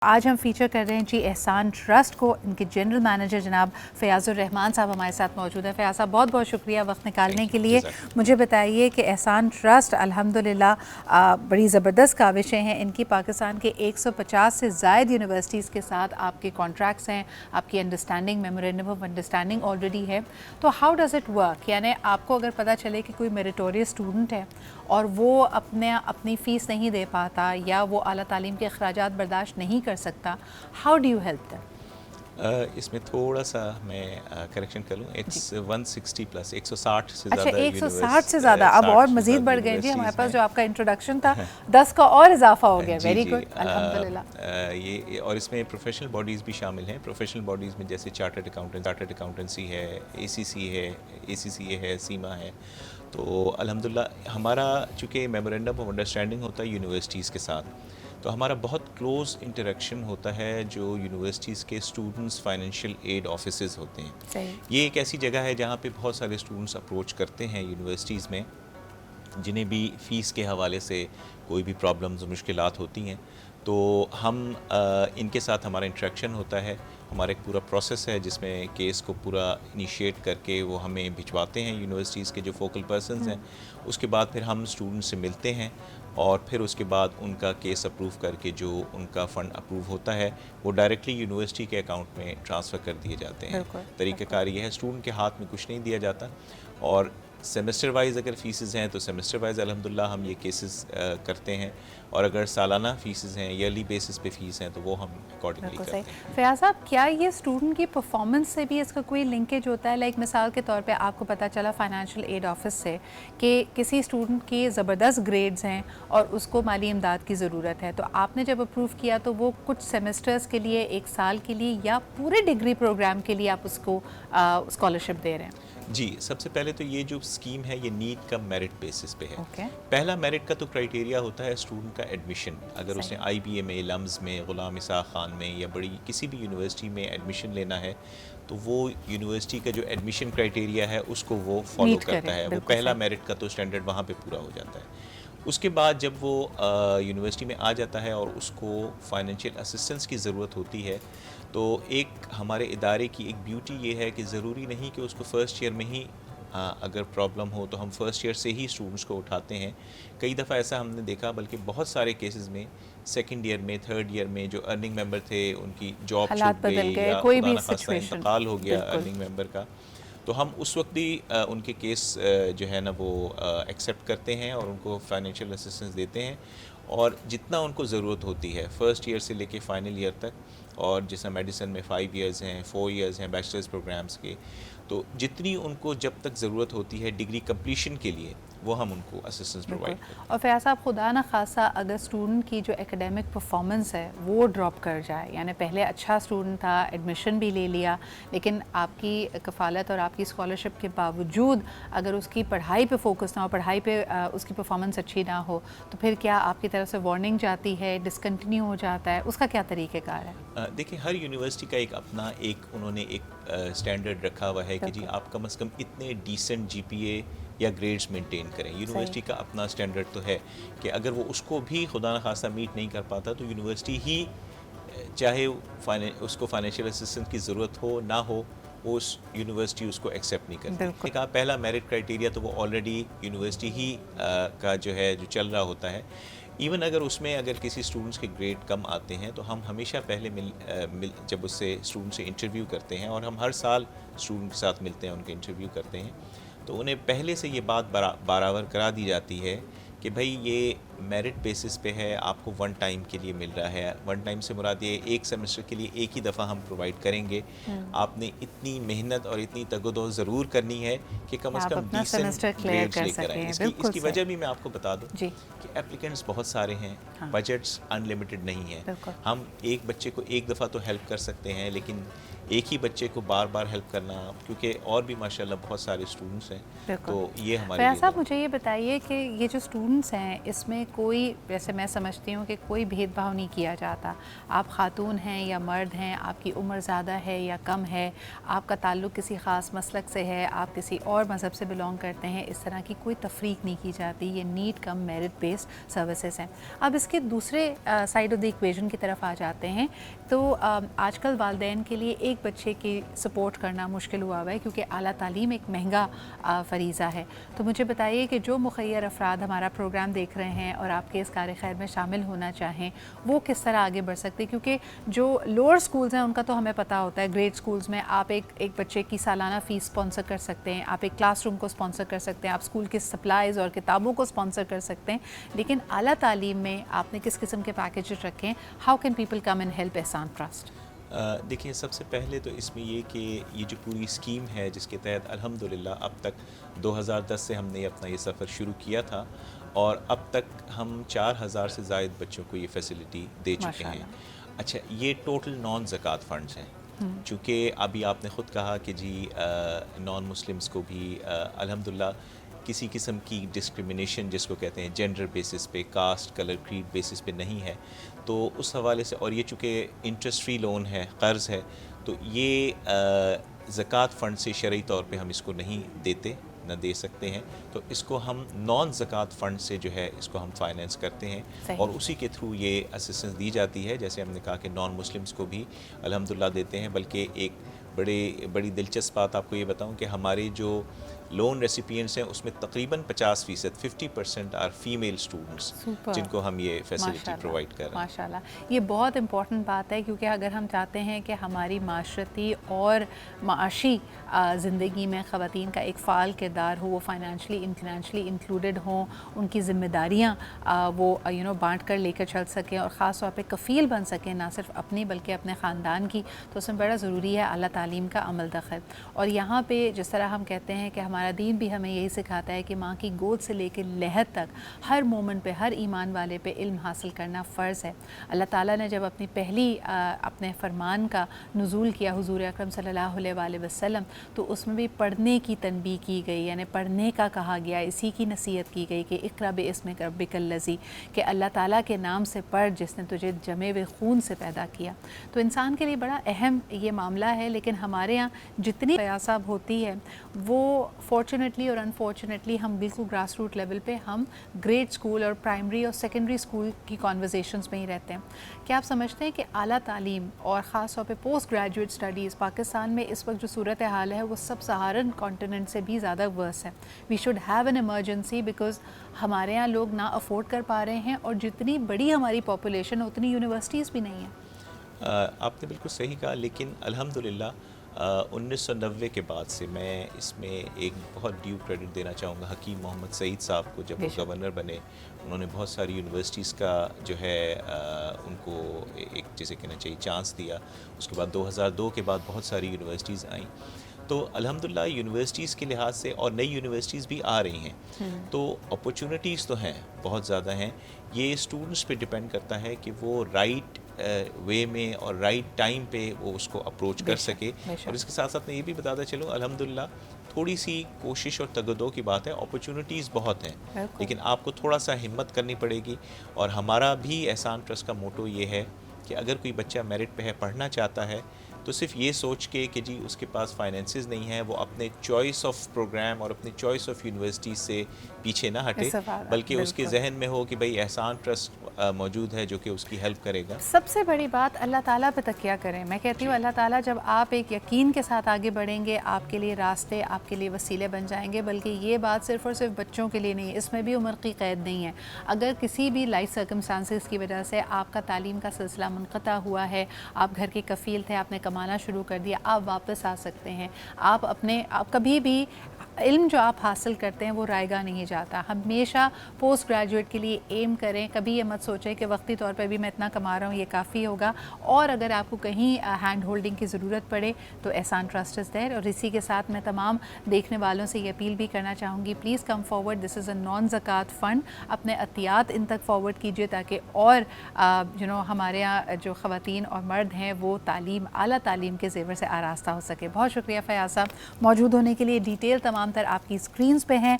آج ہم فیچر کر رہے ہیں جی احسان ٹرسٹ کو. ان کے جنرل مینیجر جناب فیاض الرحمان صاحب ہمارے ساتھ موجود ہیں. فیاض صاحب بہت بہت شکریہ وقت نکالنے کے لیے. مجھے بتائیے کہ احسان ٹرسٹ الحمدللہ بڑی زبردست کاوشیں ہیں ان کی. پاکستان کے 150 سے زائد یونیورسٹیز کے ساتھ آپ کے کانٹریکٹس ہیں, آپ کی understanding memorandum of understanding already ہے. تو ہاؤ ڈز اٹ ورک؟ یعنی آپ کو اگر پتہ چلے کہ کوئی میریٹوریس اسٹوڈنٹ ہے اور وہ اپنی فیس نہیں دے پاتا یا وہ اعلیٰ تعلیم کے اخراجات برداشت نہیں کر سکتا, how do you help them? اس میں تھوڑا سا میں کریکشن کر لوں. 160 پلس 160 سے زیادہ. اچھا 160 سے زیادہ, اب اور مزید بڑھ گئے جی. ہمارے پاس جو آپ کا انٹروڈکشن تھا 10 کا اور اضافہ ہو گیا. ویری گڈ, الحمدللہ. یہ اور اس میں پروفیشنل باڈیز بھی شامل ہیں. پروفیشنل باڈیز میں جیسے چارٹرڈ اکاؤنٹنسی ہے, ACCA ہے, سیما ہے. تو الحمدللہ ہمارا چونکہ میمورینڈم آف انڈرسٹینڈنگ ہوتا ہے یونیورسٹیز کے ساتھ, تو ہمارا بہت کلوز انٹریکشن ہوتا ہے جو یونیورسٹیز کے اسٹوڈنٹس فائنینشیل ایڈ آفیسز ہوتے ہیں. یہ ایک ایسی جگہ ہے جہاں پہ بہت سارے اسٹوڈنٹس اپروچ کرتے ہیں یونیورسٹیز میں, جنہیں بھی فیس کے حوالے سے کوئی بھی پرابلمز مشکلات ہوتی ہیں. تو ہم ان کے ساتھ ہمارا انٹریکشن ہوتا ہے. ہمارا ایک پورا پروسیس ہے جس میں کیس کو پورا انیشیٹ کر کے وہ ہمیں بھجواتے ہیں یونیورسٹیز کے جو فوکل پرسنز ہیں. اس کے بعد پھر ہم اسٹوڈنٹ سے ملتے ہیں اور پھر اس کے بعد ان کا کیس اپروو کر کے جو ان کا فنڈ اپروو ہوتا ہے وہ ڈائریکٹلی یونیورسٹی کے اکاؤنٹ میں ٹرانسفر کر دیے جاتے ہیں. طریقہ کار یہ ہے, اسٹوڈنٹ کے ہاتھ میں کچھ نہیں دیا جاتا. اور سیمسٹر وائز اگر فیسز ہیں تو سیمسٹر وائز الحمدللہ ہم یہ کیسز کرتے ہیں, اور اگر سالانہ فیسز ہیں, ایئرلی بیسس پہ فیس ہیں, تو وہ ہم اکارڈنگلی کرتے ہیں. فیاض صاحب, کیا یہ اسٹوڈنٹ کی پرفارمنس سے بھی اس کا کوئی لنکیج ہوتا ہے؟ لائک مثال کے طور پہ آپ کو پتہ چلا فائنینشیل ایڈ آفس سے کہ کسی اسٹوڈنٹ کی زبردست گریڈز ہیں اور اس کو مالی امداد کی ضرورت ہے, تو آپ نے جب اپروو کیا تو وہ کچھ سیمسٹرز کے لیے, ایک سال کے لیے, یا پورے ڈگری پروگرام کے لیے آپ اس کو اسکالرشپ دے رہے ہیں؟ جی, سب سے پہلے تو یہ جو اسکیم ہے یہ نیٹ کا میرٹ بیسس پہ ہے. پہلا میرٹ کا تو کرائٹیریا ہوتا ہے اسٹوڈنٹ کا ایڈمیشن. اگر اس نے IBA میں, لمز میں, غلام اسحاق خان میں یا بڑی کسی بھی یونیورسٹی میں ایڈمیشن لینا ہے تو وہ یونیورسٹی کا جو ایڈمیشن کرائٹیریا ہے اس کو وہ فالو کرتا ہے. وہ پہلا میرٹ کا تو اسٹینڈرڈ وہاں پہ پورا ہو جاتا ہے. اس کے بعد جب وہ یونیورسٹی میں آ جاتا ہے اور اس کو فائنینشیل اسسٹنس کی ضرورت ہوتی ہے, تو ایک ہمارے ادارے کی ایک بیوٹی یہ ہے کہ ضروری نہیں کہ اس کو فرسٹ ایئر میں ہی اگر پرابلم ہو تو ہم فرسٹ ایئر سے ہی اسٹوڈنٹس کو اٹھاتے ہیں. کئی دفعہ ایسا ہم نے دیکھا, بلکہ بہت سارے کیسز میں سیکنڈ ایئر میں, تھرڈ ایئر میں جو ارننگ ممبر تھے ان کی جاب چھوٹ گئی یا خدا نخواستہ انتقال ہو گیا ارننگ ممبر کا, تو ہم اس وقت بھی ان کے کیس جو ہے نا وہ ایکسیپٹ کرتے ہیں اور ان کو فائنینشیل اسسٹنس دیتے ہیں. اور جتنا ان کو ضرورت ہوتی ہے فرسٹ ایئر سے لے کے فائنل ایئر تک, اور جیسا میڈیسن میں 5 ایئرز ہیں, 4 ایئرز ہیں بیچلرز پروگرامز کے, تو جتنی ان کو جب تک ضرورت ہوتی ہے ڈگری کمپلیشن کے لیے وہ ہم ان کو اسسٹنس پرووائڈ کرتے ہیں. اور فیاض صاحب, خدا نخواستہ اگر اسٹوڈنٹ کی جو ایکیڈیمک پرفارمنس ہے وہ ڈراپ کر جائے, یعنی پہلے اچھا اسٹوڈنٹ تھا, ایڈمیشن بھی لے لیا, لیکن آپ کی کفالت اور آپ کی اسکالرشپ کے باوجود اگر اس کی پڑھائی پہ فوکس نہ ہو, پڑھائی پہ اس کی پرفارمنس اچھی نہ ہو, تو پھر کیا آپ کی طرف سے وارننگ جاتی ہے, ڈسکنٹینیو ہو جاتا ہے, اس کا کیا طریقہ کار ہے؟ دیکھیں, ہر یونیورسٹی کا ایک اپنا انہوں نے ایک اسٹینڈرڈ رکھا ہوا ہے کہ جی آپ کم از کم اتنے ڈیسنٹ GPA یا گریڈز مینٹین کریں. یونیورسٹی کا اپنا اسٹینڈرڈ تو ہے کہ اگر وہ اس کو بھی خدا نخواستہ میٹ نہیں کر پاتا تو یونیورسٹی ہی, چاہے اس کو فائنینشیل اسسٹنس کی ضرورت ہو نہ ہو, اس یونیورسٹی اس کو ایکسیپٹ نہیں کرتی. کہا پہلا میرٹ کرائٹیریا تو وہ آلریڈی یونیورسٹی ہی کا جو ہے جو چل رہا ہوتا ہے. ایون اگر اس میں اگر کسی اسٹوڈنٹس کے گریڈ کم آتے ہیں تو ہم ہمیشہ پہلے جب اس سے اسٹوڈنٹ سے انٹرویو کرتے ہیں, اور ہم ہر سال اسٹوڈنٹ کے ساتھ ملتے ہیں, ان کے انٹرویو کرتے ہیں, تو انہیں پہلے سے یہ بات برابر کرا دی جاتی ہے کہ بھائی یہ میرٹ بیسس پہ ہے, آپ کو 1 ٹائم کے لیے مل رہا ہے. 1 ٹائم سے مراد یہ ایک سیمسٹر کے لیے ایک ہی دفعہ ہم پرووائڈ کریں گے. آپ نے اتنی محنت اور اتنی تگ و دو ضرور کرنی ہے کہ کم از کم ڈیسنٹ گریڈز لے کر آئیں. اس کی وجہ بھی میں آپ کو بتا دوں کہ اپلیکنٹس بہت سارے ہیں, بجٹس ان لمیٹڈ نہیں ہیں. ہم ایک بچے کو ایک دفعہ تو ہیلپ کر سکتے ہیں, لیکن ایک ہی بچے کو بار بار ہیلپ کرنا، کیونکہ اور بھی ماشاءاللہ بہت سارے اسٹوڈنٹس ہیں، تو یہ ہمارے فیاض صاحب مجھے یہ بتائیے کہ یہ جو اسٹوڈنٹس ہیں اس میں کوئی، ویسے میں سمجھتی ہوں کہ کوئی بھید بھاؤ نہیں کیا جاتا، آپ خاتون ہیں یا مرد ہیں، آپ کی عمر زیادہ ہے یا کم ہے، آپ کا تعلق کسی خاص مسلک سے ہے، آپ کسی اور مذہب سے بلونگ کرتے ہیں، اس طرح کی کوئی تفریق نہیں کی جاتی، یہ نیٹ کم میرٹ بیسڈ سروسز ہیں۔ اب اس کے دوسرے سائڈ آف دی ایکویژن کی طرف آ جاتے ہیں، تو آج کل والدین کے لیے ایک بچے کی سپورٹ کرنا مشکل ہوا ہے کیونکہ اعلیٰ تعلیم ایک مہنگا فریضہ ہے۔ تو مجھے بتائیے کہ جو مخیر افراد ہمارا پروگرام دیکھ رہے ہیں اور آپ کے اس کار خیر میں شامل ہونا چاہیں، وہ کس طرح آگے بڑھ سکتے ہیں؟ کیونکہ جو لوور سکولز ہیں ان کا تو ہمیں پتہ ہوتا ہے، گریڈ سکولز میں آپ ایک بچے کی سالانہ فیس اسپانسر کر سکتے ہیں، آپ ایک کلاس روم کو اسپانسر کر سکتے ہیں، آپ اسکول کے سپلائز اور کتابوں کو اسپانسر کر سکتے ہیں، لیکن اعلیٰ تعلیم میں آپ نے کس قسم کے پیکیجز رکھے ہیں؟ How can people come and help Ehsan trust? دیکھیں، سب سے پہلے تو اس میں یہ کہ یہ جو پوری اسکیم ہے جس کے تحت الحمدللہ اب تک 2010 سے ہم نے اپنا یہ سفر شروع کیا تھا اور اب تک ہم 4000 سے زائد بچوں کو یہ فیسلٹی دے چکے ہیں۔ اچھا، یہ ٹوٹل نان زکوٰۃ فنڈز ہیں، چونکہ ابھی آپ نے خود کہا کہ جی نان مسلمز کو بھی الحمدللہ کسی قسم کی ڈسکریمنیشن جس کو کہتے ہیں جینڈر بیسس پہ، کاسٹ، کلر، کریڈ بیسس پہ نہیں ہے، تو اس حوالے سے، اور یہ چونکہ انٹرسٹ فری لون ہے، قرض ہے، تو یہ زکوٰۃ فنڈ سے شرعی طور پہ ہم اس کو نہیں دیتے، نہ دے سکتے ہیں، تو اس کو ہم نان زکوٰۃ فنڈ سے جو ہے اس کو ہم فائنینس کرتے ہیں اور اسی کے تھرو یہ اسسٹنس دی جاتی ہے۔ جیسے ہم نے کہا کہ نان مسلمس کو بھی الحمدللہ دیتے ہیں، بلکہ ایک بڑی دلچسپ بات آپ کو یہ بتاؤں کہ ہمارے جو لون ریسیپینٹس ہیں اس میں تقریباً 50%، 50% آر فیمیل اسٹوڈنٹس جن کو ہم یہ فیسلٹی پرووائڈ کر رہے ہیں۔ ماشاءاللہ، یہ بہت امپورٹنٹ بات ہے، کیونکہ اگر ہم چاہتے ہیں کہ ہماری معاشرتی اور معاشی زندگی میں خواتین کا ایک فعال کردار ہو، وہ فائنینشلی انکلوڈڈ ہوں، ان کی ذمہ داریاں وہ بانٹ کر لے کر چل سکیں اور خاص طور پہ کفیل بن سکیں، نہ صرف اپنی بلکہ اپنے خاندان کی، تو اس میں بڑا ضروری ہے اعلیٰ تعلیم کا عمل دخل۔ اور یہاں پہ جس طرح ہم کہتے ہیں کہ ہمارا دین بھی ہمیں یہی سکھاتا ہے کہ ماں کی گود سے لے کے لحد تک ہر مومن پہ، ہر ایمان والے پہ علم حاصل کرنا فرض ہے۔ اللہ تعالیٰ نے جب اپنے فرمان کا نزول کیا حضور اکرم صلی اللہ علیہ وآلہ وسلم، تو اس میں بھی پڑھنے کی تنبیہ کی گئی، یعنی پڑھنے کا کہا گیا، اسی کی نصیحت کی گئی کہ اقرأ باسم ربک الذی، کہ اللہ تعالیٰ کے نام سے پڑھ جس نے تجھے جمے ہوئے خون سے پیدا کیا۔ تو انسان کے لیے بڑا اہم یہ معاملہ ہے، لیکن ہمارے ہاں جتنی فیاض ہوتی ہے وہ فارچونیٹلی اور انفارچونیٹلی ہم بالکل گراس روٹ لیول پہ ہم گریڈ سکول اور پرائمری اور سیکنڈری سکول کی کانورزیشنز میں ہی رہتے ہیں۔ کیا آپ سمجھتے ہیں کہ اعلیٰ تعلیم اور خاص طور پہ پوسٹ گریجویٹ اسٹڈیز پاکستان میں اس وقت جو صورت حال ہے وہ سب سہارن کانٹیننٹ سے بھی زیادہ ورس ہے؟ We should have an emergency, because ہمارے ہاں لوگ نہ افورڈ کر پا رہے ہیں، اور جتنی بڑی ہماری پاپولیشن اتنی یونیورسٹیز بھی نہیں ہیں۔ آپ نے بالکل صحیح کہا، لیکن الحمدللہ 1990 کے بعد سے میں اس میں ایک بہت ڈیو کریڈٹ دینا چاہوں گا حکیم محمد سعید صاحب کو۔ جب وہ گورنر بنے، انہوں نے بہت ساری یونیورسٹیز کا جو ہے ان کو ایک جیسے کہنا چاہیے چانس دیا۔ اس کے بعد 2002 کے بعد بہت ساری یونیورسٹیز آئیں، تو الحمدللہ یونیورسٹیز کے لحاظ سے، اور نئی یونیورسٹیز بھی آ رہی ہیں، تو اپرچونٹیز تو ہیں، بہت زیادہ ہیں۔ یہ اسٹوڈنٹس پہ ڈپینڈ کرتا ہے کہ وہ رائٹ وے میں اور رائٹ ٹائم پہ وہ اس کو اپروچ کر سکے۔ اور اس کے ساتھ ساتھ میں یہ بھی بتاتا چلوں، الحمدللہ تھوڑی سی کوشش اور تگدو کی بات ہے، اپرچونٹیز بہت ہیں، لیکن آپ کو تھوڑا سا ہمت کرنی پڑے گی۔ اور ہمارا بھی احسان ٹرسٹ کا موٹو یہ ہے کہ اگر کوئی بچہ میرٹ پہ ہے، پڑھنا چاہتا ہے، تو صرف یہ سوچ کے کہ جی اس کے پاس فائنینسز نہیں ہیں، وہ اپنے چوائس آف پروگرام اور اپنی چوائس آف یونیورسٹی سے پیچھے نہ ہٹے، بلکہ اس کے ذہن میں ہو کہ بھئی احسان ٹرسٹ موجود ہے جو کہ اس کی ہیلپ کرے گا۔ سب سے بڑی بات اللہ تعالیٰ پہ تکیہ کریں۔ میں کہتی ہوں اللہ تعالیٰ جب آپ ایک یقین کے ساتھ آگے بڑھیں گے، آپ کے لیے راستے، آپ کے لیے وسیلے بن جائیں گے۔ بلکہ یہ بات صرف اور صرف بچوں کے لیے نہیں ہے، اس میں بھی عمر کی قید نہیں ہے۔ اگر کسی بھی لائف سرکمسٹانسز کی وجہ سے آپ کا تعلیم کا سلسلہ منقطع ہوا ہے، آپ گھر کے کفیل تھے، آپ نے کمانا شروع کر دیا، آپ واپس آ سکتے ہیں۔ آپ کبھی بھی علم جو آپ حاصل کرتے ہیں وہ رائے گاہ نہیں جاتا. ہمیشہ پوسٹ گریجویٹ کے لیے ایم کریں, کبھی یہ مت سوچیں کہ وقتی طور پہ بھی میں اتنا کما رہا ہوں یہ کافی ہوگا, اور اگر آپ کو کہیں ہینڈ ہولڈنگ کی ضرورت پڑے تو احسان ٹرسٹ از دیر. اور اسی کے ساتھ میں تمام دیکھنے والوں سے یہ اپیل بھی کرنا چاہوں گی, پلیز کم فارورڈ, دس از اے نان زکوٰۃ فنڈ. اپنے عطیات ان تک فارورڈ کیجیے تاکہ اور ہمارے یہاں جو خواتین اور مرد ہیں وہ تعلیم, اعلیٰ تعلیم کے زیور سے آراستہ ہو سکے. بہت شکریہ فیاض صاحب موجود ہونے کے لیے. ڈیٹیل تمام تر آپ کی اسکرینز پہ ہیں,